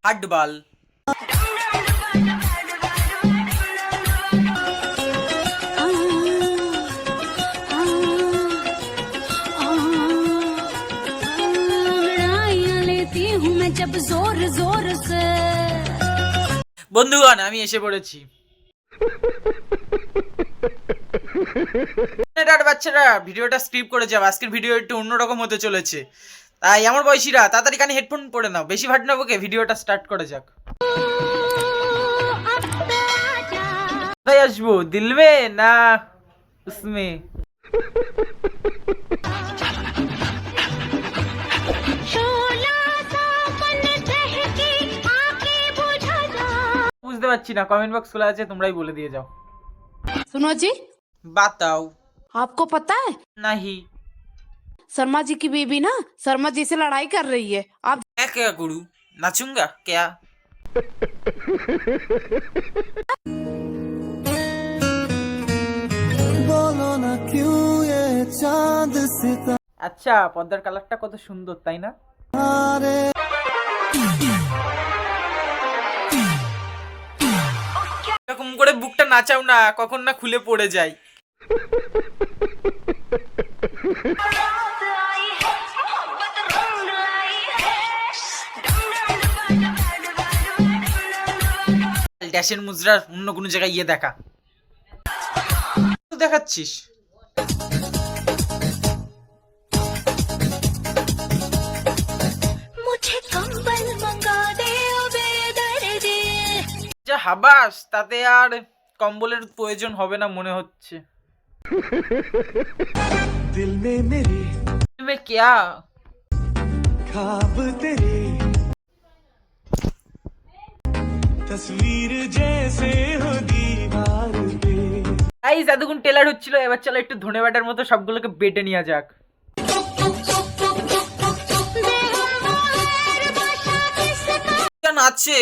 হাডবাল। বন্ধুগণ আমি এসে পড়েছি। বাচ্চারা ভিডিওটা স্ক্রিপ্ট করে যাও, আজকের ভিডিও একটু অন্যরকম হতে চলেছে, তাই আমার বয়সীরা তাড়াতাড়ি কানে হেডফোন পরে নাও, বেশি ভাট না বকে ভিডিওটা স্টার্ট করা যাক। কোথায় আসবো, দিল মে না উসমে? বুঝতে পারছি না, কমেন্ট বক্স খোলা আছে, তোমরাই বলে দিয়ে যাও। सुनो जी, बताओ। आपको पता है नहीं। शर्मा जी की बीबी ना शर्मा जी से लड़ाई कर रही है। आप मैं क्या करूं, नाचूंगा क्या? बोलो ना क्यों ये चांद सितारा। अच्छा পর্দার কালারটা কত সুন্দর তাই না? এরকম করে বুকটা নাচাও না, কখন না খুলে পড়ে যায়। ড্যাশের মুদ্রা অন্য কোনো জায়গায় গিয়ে দেখা দেখাচ্ছিস। যা হাবাস, তাতে আর কম্বলের প্রয়োজন হবে না মনে হচ্ছে। দিল মে মেরে মে क्या ख्वाब तेरे तस्वीर जैसे हो दीवार पे। গাইস এতক্ষণ টেলার হচ্ছিল, এবার চলো একটু ধনেবাটার মতো সবগুলোকে বেটে নিয়ে যাক। নাচে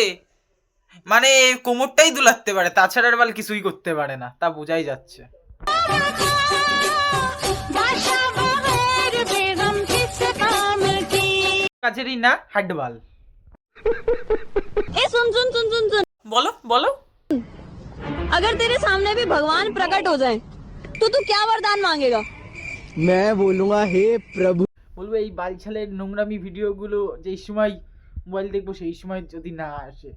মানে কোমরটাই দুলাতে পারে, তাছাড়া আর বাল কিছুই করতে পারে না, তা বোঝাই যাচ্ছে। কাছেরই না হাডবাল। सुन सुन सुन सुन सुन বলো বলো। अगर तेरे सामने भी भगवान प्रकट हो जाए तो तू क्या वरदान मांगेगा? मैं बोलूंगा हे प्रभु। বলবো এই বালছালের নোংরামি ভিডিওগুলো যেই সময় মোবাইল দেখবো সেই সময় যদি না আসে,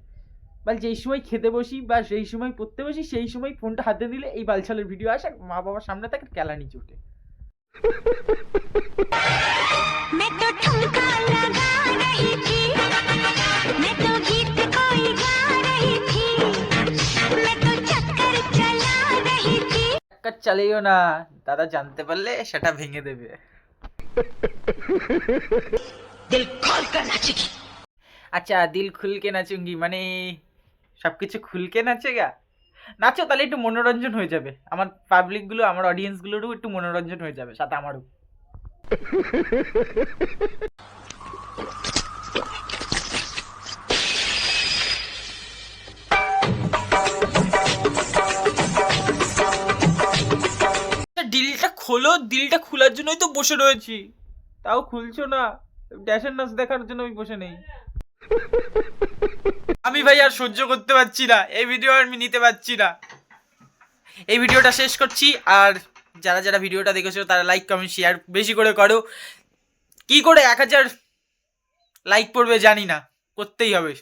বাল যেই সময় খেতে বসি বা সেই সময় পড়তে বসি সেই সময় ফোনটা হাতে দিলে এই বালছালের ভিডিও আসে, মা বাবার সামনে থাকে কেলানি চোটে। চালিও না, দাদা জানতে পারলে সেটা ভেঙে দেবে। আচ্ছা দিল খুলকে নাচুঙ্গি মানে সবকিছু খুলকে নাচেগা? নাচো, তাহলে একটু মনোরঞ্জন হয়ে যাবে, আমার পাবলিক গুলো আমার অডিয়েন্স গুলোরও একটু মনোরঞ্জন হয়ে যাবে, সাথে আমারও। দিলটা খোলো, দিলটা খোলার জন্যই তো বসে রয়েছি, তাও খুলছো না। ড্যাশের নাচ দেখার জন্য আমি বসে নেই। আমি ভাই আর সহ্য করতে পারছি না, এই ভিডিও আমি নিতে পারছি না, এই ভিডিওটা শেষ করছি। আর যারা যারা ভিডিওটা দেখেছো তারা লাইক কমেন্ট শেয়ার বেশি করে করো। কি করে 1000 লাইক পড়বে জানি না, করতেই হবে।